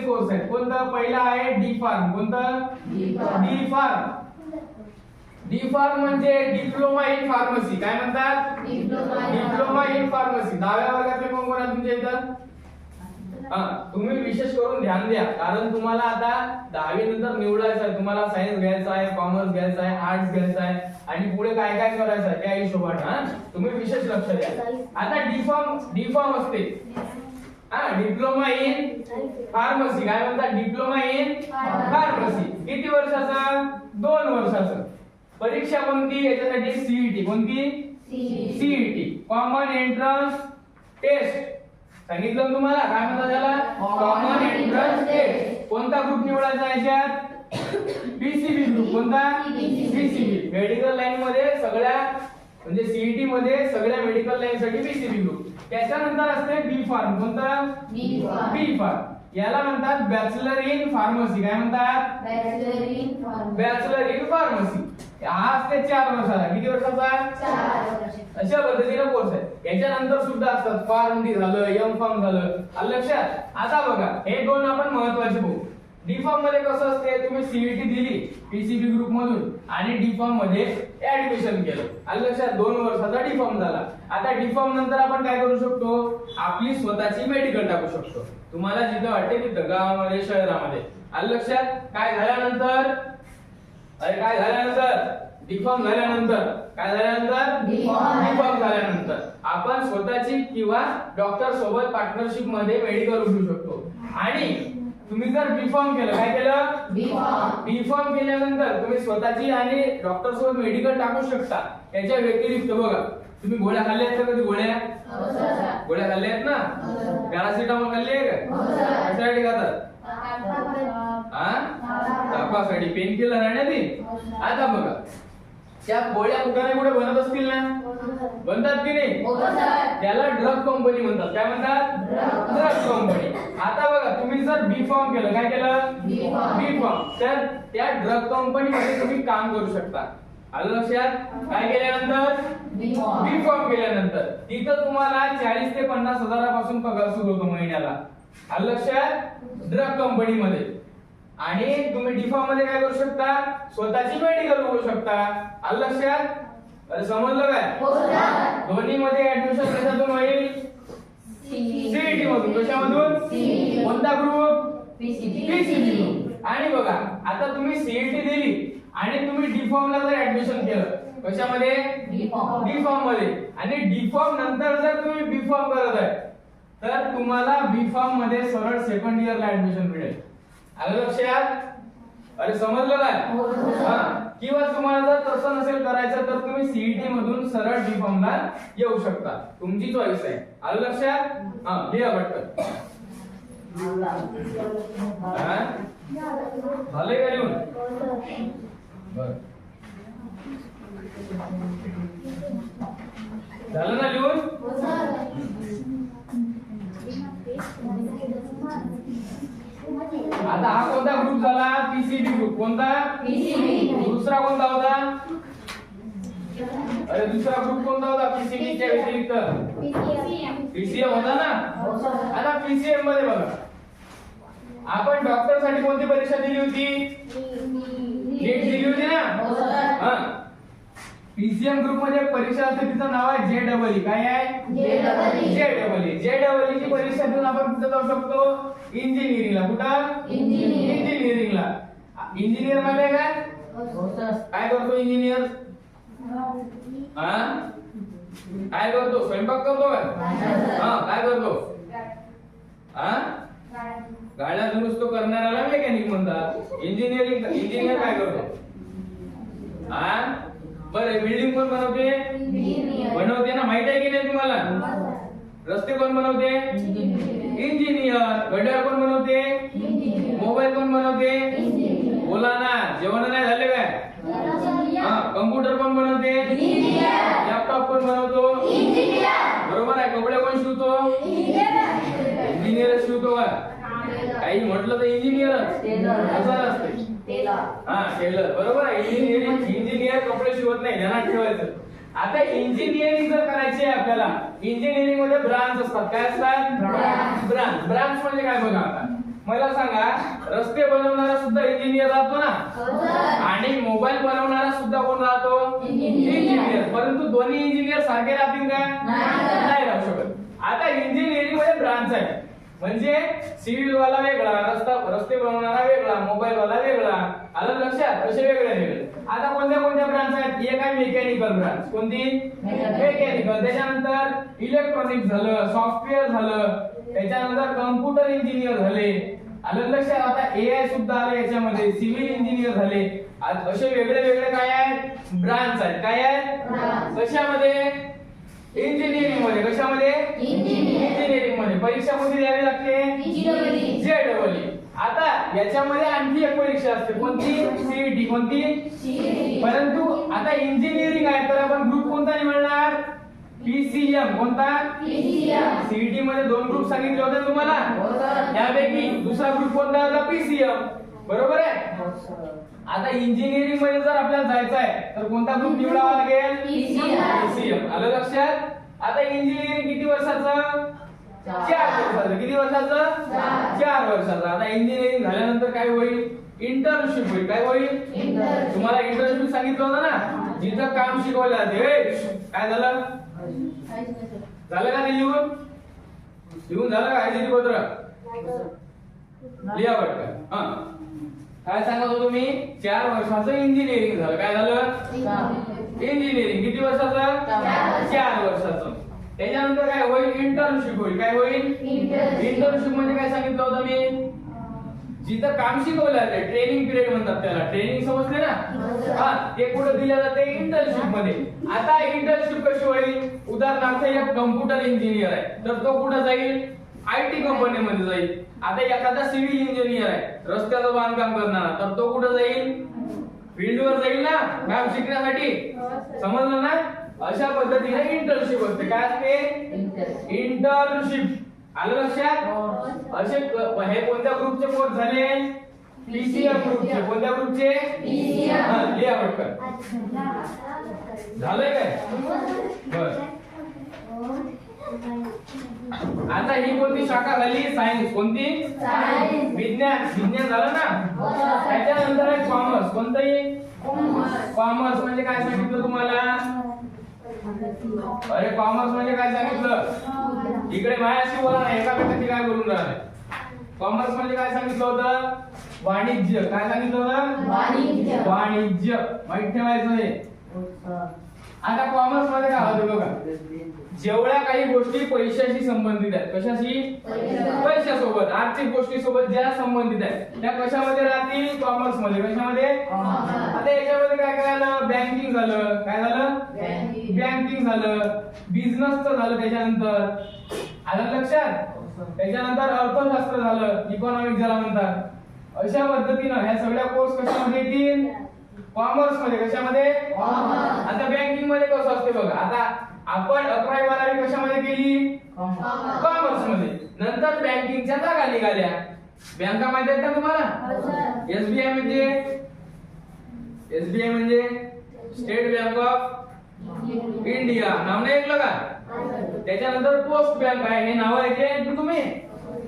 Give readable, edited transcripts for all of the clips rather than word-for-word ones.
Course आहेत. कोणता पहिला आहे डी फार्म. कोणता डी फार्म. डी फार्म म्हणजे डिप्लोमा इन फार्मसी. काय म्हणतात डिप्लोमा इन फार्मसी. 10व्या वर्गातले कोण कोण आहे तुमच्या इथं. तुम्ही विशेष करून ध्यान द्या कारण तुम्हाला आता 10वी नंतर निवडायचं आहे. तुम्हाला सायन्स घ्यायचा आहे, कॉमर्स घ्यायचा आहे, आर्ट्स घ्यायचा आहे आणि पुढे काय काय करायचं आहे त्या हिशोबाने तुम्ही विशेष लक्ष द्या. आता डी फार्म असते डिप्लोमा इन फार्मसी. काय म्हणतात डिप्लोमा इन फार्मसी. किती वर्षाचा 2 वर्षाचा. परीक्षा कोणती याच्यासाठी सीईटी. कोणती सीईटी कॉमन एंट्रन्स टेस्ट. सांगितलं तुम्हाला काय म्हणतात त्याला कॉमन एंट्रन्स टेस्ट. कोणता ग्रुप निवडायचा याच्यात पीसीबी ग्रुप. कोणता पीसीबी. मेडिकल लाईन मध्ये सगळ्या म्हणजे सीईटी मध्ये सगळ्या मेडिकल लाईन साठी पीसीबी ग्रुप. त्याच्यानंतर असते बी फार्म. कोणता बी फार्म. याला म्हणतात बॅचलर इन फार्मसी. काय म्हणतात बॅचलर इन फार्मसी. हा असते 4 वर्षाचा. किती वर्षाचा 4 वर्ष. अशा पद्धतीने कोर्स आहे. याच्यानंतर सुद्धा असतात फार्म डी झालं, एम फार्म झालं. लक्षात. आता बघा हे 2 आपण महत्त्वाचे बघू. डी फार्म मध्ये कसं असते तुम्ही सीईटी दिली पीसीबी ग्रुप मधून आणि डी फार्म मध्ये ऍडमिशन केलं. लक्षात 2 वर्षाचा डी फार्म झाला. आता डी फार्म नंतर आपण काय करू शकतो आपली स्वतःची मेडिकल टाकू शकतो. तुम्हाला जिथं वाटते तिथं गावामध्ये शहरामध्ये. लक्षात. काय झाल्यानंतर काय झाल्यानंतर डी फार्म झाल्यानंतर काय झाल्यानंतर डी फार्म झाल्यानंतर आपण स्वतःची किंवा डॉक्टर सोबत पार्टनरशिप मध्ये मेडिकल उघडू शकतो. आणि तुम्ही जर बी फार्म केलं काय केलं बी फार्म केल्यानंतर तुम्ही स्वतःची आणि डॉक्टर सोबत मेडिकल टाकू शकता. याच्या व्यतिरिक्त बघा तुम्ही गोळ्या खाल्ल्या आहेत का कधी. गोळ्या खाल्ल्या आहेत ना. पॅरासिटामॉल खाल्ली आहे का कशासाठी खातात तापासाठी पेन किलर राहण्यात. आता बघा त्या गोळ्या कुठे ना कुठे बनत असतील ना. बनतात की नाही. त्याला ड्रग कंपनी म्हणतात. काय म्हणतात ड्रग कंपनी. आता बघा तुम्ही जर बी फार्म केलं काय केलं बी फार्म तर त्या ड्रग कंपनी मध्ये तुम्ही काम करू शकता. आलं लक्षात. काय केल्यानंतर बी फार्म केल्यानंतर तिथं तुम्हाला 40 ते 50 हजारापासून पगार सुरू होतो महिन्याला. आलं लक्षात ड्रग कंपनी मध्ये. आणि तुम्ही डी फार्म मध्ये काय करू शकता स्वतःची मेडिकल उघडू शकता. आलं लक्षात. अरे समजलं काय. दोन्ही मध्ये ऍडमिशन कशातून होईल सीईटी मधून. कशामधून कोणता ग्रुप पीसीबी ग्रुप. आणि बघा आता तुम्ही सीईटी दिली आणि तुम्ही डी फार्म ला जर ऍडमिशन केलं कशामध्ये डी फार्म मध्ये आणि डी फार्म नंतर जर तुम्ही बी फार्म करत आहे तर तुम्हाला बी फार्म मध्ये सरळ सेकंड इयर ला ऍडमिशन मिळेल. आलं लक्षात. अरे समजलं काय. किंवा तुम्हाला जर तसं नसेल करायचं तर तुम्ही सीईटी मधून सरळ डी फार्म ला येऊ शकता. तुमची चॉईस आहे. आलं लक्षात. लिहा पटकन. झाले का लिहून झालं ना लिहून. आता हा कोणता ग्रुप झाला पीसीबी ग्रुप. कोणता दुसरा कोणता होता. अरे दुसरा ग्रुप कोणता होता पीसीबी च्या व्यतिरिक्त पीसीएम होता ना. आता पीसीएम मध्ये बघा आपण डॉक्टर साठी कोणती परीक्षा दिली होती नीट दिली होती ना. पीसीएम ग्रुप मध्ये परीक्षा असते तिचं नाव आहे जेडबलई. काय आहे जेडबलई. जेडबलई ची परीक्षा देऊन आपण कुठे जाऊ शकतो इंजिनिअरिंगला. कुठं इंजिनिअरिंगला. इंजिनियर मध्ये काय करतो इंजिनियर काय करतो स्वयंपाक करतो काय करतो गाड्या दुरुस्त करणाऱ्याला मेकॅनिक म्हणतात. इंजिनियर काय करतो बरं बिल्डिंग कोण बनवते ना माहित आहे की नाही तुम्हाला. रस्ते कोण बनवते इंजिनियर. घड्याळ कोण बनवते मोबाईल कोण बनवते बोला ना. जेवण नाही झाले काय. कम्प्युटर कोण बनवते लॅपटॉप कोण बनवतो बरोबर आहे. कपडे कोण शिवतो इंजिनियर शिवतो का. काही म्हटलं तर इंजिनियरच असं असते. टेलर बरोबर आहे. इंजिनियर कपडे शिवत नाही ध्यानात ठेवायचं. आता इंजिनिअरिंग जर करायची आहे आपल्याला इंजिनिअरिंग मध्ये ब्रांच असतात. काय असतात ब्रांच. ब्रांच म्हणजे काय बघा आता मला सांगा, रस्ते बनवणारा सुद्धा इंजिनियर राहतो ना, आणि मोबाईल बनवणारा सुद्धा कोण राहतो? इंजिनियर. परंतु दोन्ही इंजिनियर सारखे राहतील का? नाही राहू शकत. आता इंजिनिअरिंग मध्ये ब्रांच आहे, म्हणजे सिव्हिल वाला वेगळा, रस्ते बनवणारा वेगळा, मोबाईल वाला वेगळा. आलं लक्षात? कसे वेगळे वेगळे. आता कोणत्या कोणत्या ब्रांच आहेत? एक आहे मेकॅनिकल ब्रांच. कोणती? मेकॅनिकल. त्याच्यानंतर इलेक्ट्रॉनिक झालं, सॉफ्टवेअर झालं, त्याच्यानंतर कम्प्युटर इंजिनियर झाले. आलं लक्षात? आता एआय सुद्धा आलं याच्यामध्ये, सिव्हिल इंजिनियर झाले. असे वेगळे वेगळे काय आहेत? ब्रांच आहेत. काय आहेत? कशामध्ये? इंजिनिअरिंग मध्ये. कशामध्ये? इंजिनिअरिंग मध्ये. परीक्षा कोणती द्यावी लागते? जेईई. आता याच्यामध्ये आणखी एक परीक्षा असते, कोणती? सीईटी. कोणती? परंतु आता इंजिनिअरिंग आहे तर आपण ग्रुप कोणता निवडणार? पीसीएम. कोणता? सीईटी मध्ये 2 ग्रुप सांगितले होते तुम्हाला, त्यापैकी दुसरा ग्रुप कोणता होता? पीसीएम. बरोबर आहे. आता इंजिनिअरिंग मध्ये जर आपल्याला जायचं आहे तर कोणता ग्रुप निवडावा लागेल? पीसीएम. आलं लक्षात? आता इंजिनिअरिंग किती वर्षाचं? 4 वर्षाचं. किती वर्षाचं? 4 वर्षाचं. आता इंजिनिअरिंग झाल्यानंतर काय होईल? इंटर्नशिप होईल. काय होईल? तुम्हाला इंटर्नशिप सांगितलं होतं ना, जिथं काम शिकवलं जाते. काय झालं? झालं का ते लिहून? लिहून झालं का? हायजिनिक पत्र लिहा वाटतं. हा, काय सांगत होतो मी? 4 वर्षाचं इंजिनिअरिंग झालं. काय झालं? इंजिनिअरिंग किती वर्षाचं? 4 वर्षाचं. त्याच्यानंतर काय होईल? इंटर्नशिप होईल. काय होईल? इंटर्नशिप म्हणजे काय सांगितलं होतं मी? जिथं काम शिकवलं जाते, ट्रेनिंग पिरियड म्हणतात त्याला. ट्रेनिंग समजते ना? हा, ते कुठे दिलं जाते? इंटर्नशिप मध्ये. आता इंटर्नशिप कशी होईल? उदाहरणार्थ एक कम्प्युटर इंजिनियर आहे तर तो कुठे जाईल? आयटी कंपनीमध्ये जाईल. आता एखादा सिव्हिल इंजिनियर आहे, रस्त्याचं बांधकाम करणारा, तर तो कुठे जाईल? फील्डवर जाईल ना काम शिकण्यासाठी. समजलं ना? अशा पद्धतीने इंटर्नशिप असते. काय असते? इंटर्नशिप. आलं लक्षात? असे हे कोणत्या ग्रुपचे कोर्स झाले? पीसीएम ग्रुपचे. कोणत्या ग्रुपचे? पीसीएम. लिहा पटकन. झालंय काय? बस. आता ही कोणती शाखा झाली? सायन्स. कोणती? विज्ञान. विज्ञान झालं ना? त्याच्यानंतर आहे कॉमर्स. कोणतंही? कॉमर्स म्हणजे काय सांगितलं तुम्हाला? अरे कॉमर्स म्हणजे काय सांगितलं? इकडे माझ्याशी बोला ना, एकामेकांची काय बोलून राहिले. कॉमर्स म्हणजे काय सांगितलं होतं? वाणिज्य. काय सांगितलं होतं? वाणिज्य. माहित ठेवायचं हे. आता कॉमर्स मध्ये काय होतं बघा, जेवढ्या काही गोष्टी पैशाशी संबंधित आहेत. कशाशी? पैशासोबत, आर्थिक गोष्टी सोबत ज्या संबंधित आहेत त्या कशामध्ये राहतील? कॉमर्स मध्ये. कशामध्ये? आता याच्यामध्ये काय काय आलं? बँकिंग झालं. काय झालं? बँकिंग झालं, बिझनेसचं झालं. त्याच्यानंतर आलं लक्षात? त्याच्यानंतर अर्थशास्त्र झालं, इकॉनॉमिक ज्याला म्हणतात. अशा पद्धतीनं ह्या सगळ्या कोर्स कशामध्ये येतील? कॉमर्स मध्ये. कशामध्ये? आता बँकिंग मध्ये कसं असते बघा, आता आपण 11वी 12वी कशामध्ये केली? कॉमर्स मध्ये. नंतर बँकिंगच्या जागा निघाल्या. बँका माहिती आहेत का तुम्हाला? एसबीआय म्हणजे स्टेट बँक ऑफ इंडिया. नाव नाही ऐकलं का? त्याच्यानंतर पोस्ट बँक आहे. हे नाव ऐकले तुम्ही?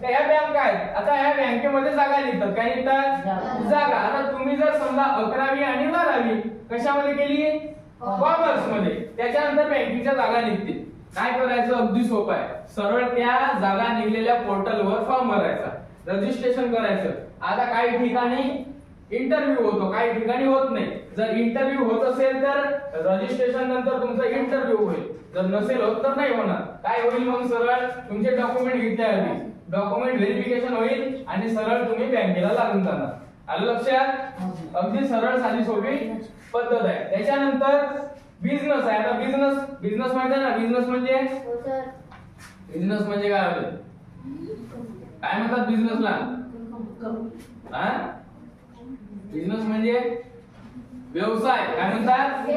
ह्या बँक आहेत. आता ह्या बँकेमध्ये जागा निघतात. काय निघतात? जागा. आता तुम्ही जर समजा 11वी आणि 12वी कशामध्ये केली? कॉमर्स मध्ये. त्याच्यानंतर बँकिंगच्या जागा निघतील. काय करायचं? अगदी सोपं आहे. सरळ त्या जागा निघलेल्या पोर्टलवर फॉर्म भरायचा, रजिस्ट्रेशन करायचं. आता काही ठिकाणी इंटरव्ह्यू होतो, काही ठिकाणी होत नाही. जर इंटरव्ह्यू होत असेल तर रजिस्ट्रेशन नंतर तुमचा इंटरव्ह्यू होईल. जर नसेल होत तर नाही होणार. काय होईल मग? सरळ तुमचे डॉक्युमेंट घेतले आधी, डॉक्युमेंट व्हेरिफिकेशन होईल आणि सरळ तुम्ही बँकेला लागून जाणार. आलं लक्षात? अगदी सरळ साधी सोपी पद्धत आहे. त्याच्यानंतर बिझनेस आहे. आता बिझनेस माहिती आहे ना? बिझनेस म्हणजे काय होतं? काय म्हणतात बिझनेसला? बिझनेस म्हणजे व्यवसाय. काय म्हणतात?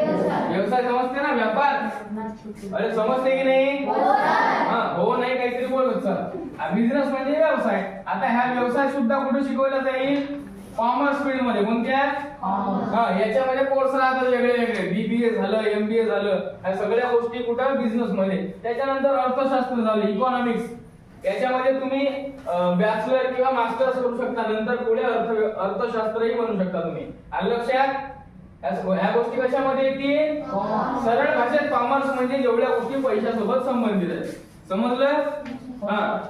व्यवसाय. समजते ना? व्यापार. अरे समजते की नाही? हो नाही काहीतरी बोलत सर. बिझनेस म्हणजे व्यवसाय. आता ह्या व्यवसाय सुद्धा कुठे शिकवला जाईल? कॉमर्स फील्ड मध्ये. कोणत्या? याच्यामध्ये कोर्स राहतात वेगळे वेगळे. बीबीए झालं, एमबीए झालं. ह्या सगळ्या गोष्टी कुठं? बिझनेस मध्ये. त्याच्यानंतर अर्थशास्त्र झालं, इकॉनॉमिक्स. याच्यामध्ये तुम्ही बॅचलर किंवा मास्टर्स करू शकता, नंतर पुढे अर्थशास्त्रही बनू शकता तुम्ही. आलं लक्षात? ह्या गोष्टी कशामध्ये येतील? सरळ भाषेत कॉमर्स म्हणजे जेवढ्या गोष्टी पैशासोबत संबंधित आहेत. समजलं?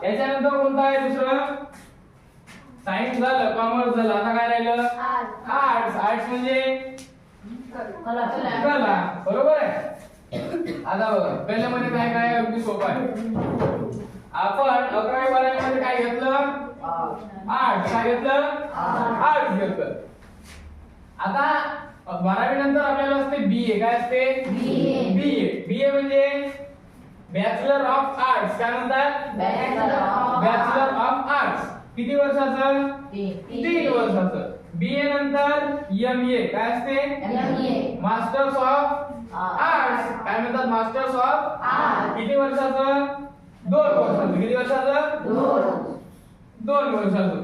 याच्यानंतर कोणता आहे दुसरं? सायन्स झालं, कॉमर्स झालं, आता काय राहिलं? आर्ट्स. आर्ट्स म्हणजे कला. बरोबर आहे. आता बघा पहिल्यामध्ये काय काय अगदी सोपं आहे. आपण 11वी 12वी मध्ये काय घेतलं? आर्ट्स. काय घेतलं? आर्ट्स घेतलं. आता 12वी नंतर आपल्याला असते बीए. काय असते? बीए. बीए म्हणजे बॅचलर ऑफ आर्ट्स. काय म्हणतात? Bachelor of arts. किती वर्षाचं? 3 वर्षाचं. बीए नंतर एमए. काय असते? Masters of arts. काय म्हणतात? Masters of arts. किती वर्षाचं? 2 वर्षाचं. किती वर्षाचं? 2 वर्षाचं.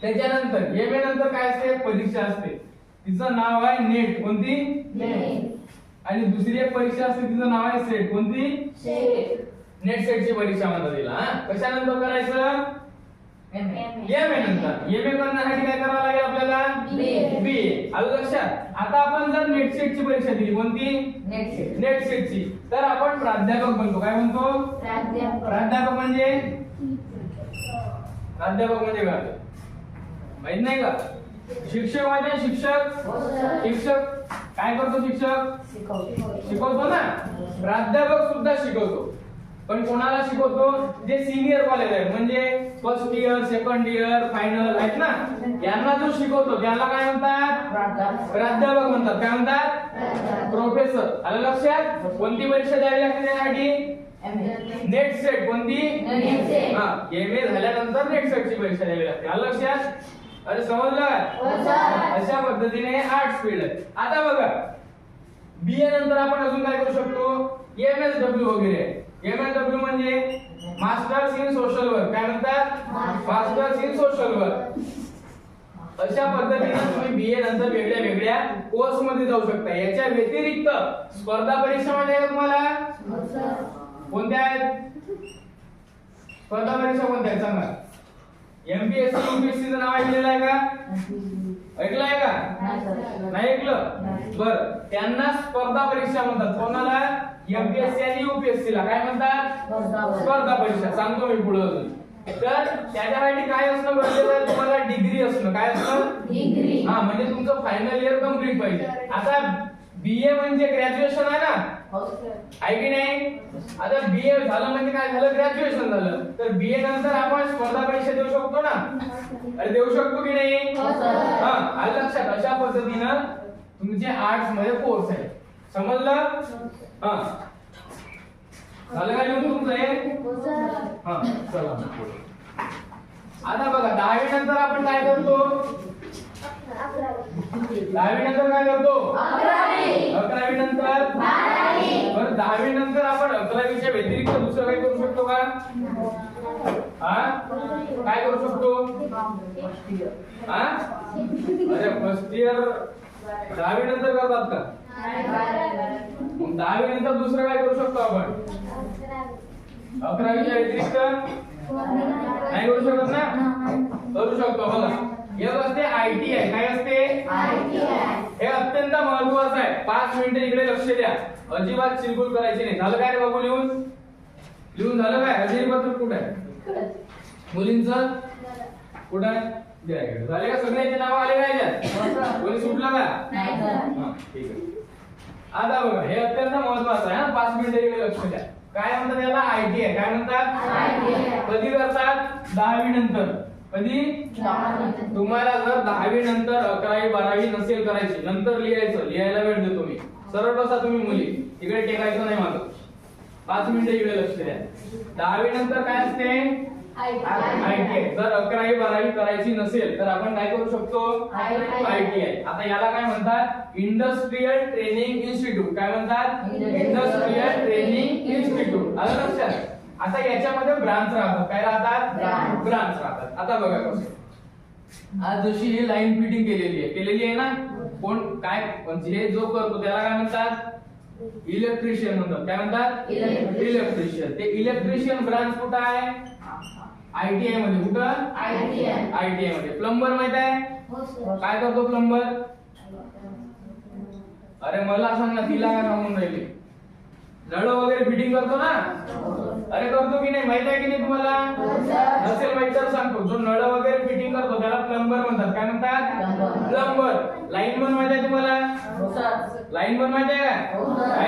त्याच्यानंतर एमए नंतर काय असते? परीक्षा असते. तिचं नाव आहे नेट. कोणती? आणि दुसरी एक परीक्षा असते तिचं नाव आहे सेट. कोणती? नेट सेटची परीक्षा म्हणतात तिला. कशानंतर करायचं? एमए नंतर. एमए करण्यासाठी काय करावं लागेल आपल्याला? बीए. आलं लक्षात? आता आपण जर नेट सेटची परीक्षा दिली, कोणती? नेट सेटची, तर आपण प्राध्यापक बनतो. काय म्हणतो? प्राध्यापक म्हणजे? प्राध्यापक म्हणजे काय माहित नाही का? शिक्षक म्हणजे शिक्षक. शिक्षक काय करतो? शिक्षक शिकवतो ना. प्राध्यापक सुद्धा शिकवतो, पण कोणाला शिकवतो? जे सिनियर कॉलेज आहेत, म्हणजे first year, second year, final आहेत ना, यांना जो शिकवतो त्याला काय म्हणतात? प्राध्यापक म्हणतात. काय म्हणतात? प्रोफेसर. आलं लक्षात? कोणती परीक्षा द्यावी लागते त्यासाठी? Net set. कोणती? एमए झाल्यानंतर नेट सेटची परीक्षा द्यावी लागते. आलं लक्षात? अरे समजलं? अशा पद्धतीने आर्ट्स फील्ड आहे. आता बघा बीए नंतर आपण अजून काय करू शकतो? एमएसडब्ल्यू वगैरे. एमएसडब्ल्यू म्हणजे मास्टर्स इन सोशल वर्क. काय म्हणतात? Masters in social work. अशा पद्धतीने तुम्ही बीए नंतर वेगळ्या वेगळ्या कोर्स मध्ये जाऊ शकता. याच्या व्यतिरिक्त स्पर्धा परीक्षा मध्ये तुम्हाला कोणत्या आहेत? स्पर्धा परीक्षा कोणत्या आहेत सांगा? एमपीएससी, यूपीएससी चं नाव ऐकलेलं आहे का? ऐकलंय का? नाही ऐकलं? बरं, त्यांना स्पर्धा परीक्षा म्हणतात. कोणाला? एमपीएससी आणि यूपीएससी ला काय म्हणतात? स्पर्धा परीक्षा. सांगतो मी पुढे अजून. तर त्याच्यासाठी काय असणं गरजेचं आहे? तुम्हाला डिग्री असणं. काय असणं? डिग्री. म्हणजे तुमचं फायनल इयर कंप्लीट पाहिजे. आता बीए म्हणजे ग्रॅज्युएशन आहे ना, आहे की नाही? आता बीए झालं म्हणजे काय झालं? ग्रॅज्युएशन झालं. तर बीए नंतर आपण स्पर्धा परीक्षा देऊ शकतो ना? अरे देऊ शकतो की नाही? आलं लक्षात? अशा पद्धतीनं तुमचे आर्ट्स मध्ये कोर्स आहे. समजलं? झालं का लिहून तुमचं हे? चला आता बघा 10वी नंतर आपण काय करतो? 10वी नंतर काय करतो? 11वी नंतर 12वी. बरं 10वी नंतर आपण 11वीच्या व्यतिरिक्त दुसरं काय करू शकतो का? काय करू शकतो? अरे फर्स्ट इयर 10वी नंतर करतात का? 10वी नंतर दुसरं काय करू शकतो आपण? 11वीच्या व्यतिरिक्त नाही करू शकत ना? करू शकतो. बघा एक असते आयटीआय. काय असते? हे अत्यंत महत्त्वाचं आहे. 5 मिनिटं इकडे लक्ष द्या. अजिबात चिलकुल करायची नाही. झालं काय रे बाबू? लिहून झालं काय? हजेरी पत्रक कुठे आहे? मुलींचं कुठे आहे? झाले का? सगळ्यांचे नाव आले काय? कोणी सुटलं का? ठीक आहे. आता बघा हे अत्यंत महत्त्वाचं आहे. 5 मिनिटं इकडे लक्ष द्या. काय म्हणतात याला? आयटीआय. काय म्हणतात? कधी करतात? 10वी नंतर. कधी? तुम्हाला जर 10वी नंतर 11वी 12वी नसेल करायची, नंतर लिहायला वेळ देतो मी. सरळ बसा तुम्ही मुली, इकडे टेकायचं नाही मागं. 5 मिनिटं इकडे लक्ष द्या. 10वी नंतर काय असते? आयटीआय. जर 11वी 12वी करायची नसेल तर आपण काय करू शकतो? आयटीआय. आता याला काय म्हणतात? Industrial training institute. काय म्हणतात? Industrial training institute. आलं लक्षात? आता याच्यामध्ये ब्रांच राहतात. काय राहतात? ब्रांच राहतात. आता बघा कसं. आज जशी ही लाईन फिटिंग केलेली आहे ना, कोण काय म्हणजे जो करतो त्याला काय म्हणतात? इलेक्ट्रिशियन म्हणतात. काय म्हणतात? इलेक्ट्रिशियन. ते इलेक्ट्रिशियन ब्रांच कुठे आहे? ITI मध्ये. कुठं? ITI मध्ये. प्लंबर माहित आहे? काय करतो प्लंबर? अरे मला सांग ना, तिला काय सांगून राहिले? नळ वगैरे फिटिंग करतो ना? अरे करतो की नाही, माहित आहे की नाही तुम्हाला? नसेल माहित तर सांगतो. जो नळ वगैरे फिटिंग करतो त्याला प्लंबर म्हणतात. काय म्हणतात? प्लंबर. लाईनमन माहित आहे तुम्हाला? लाईनमन माहित आहे का?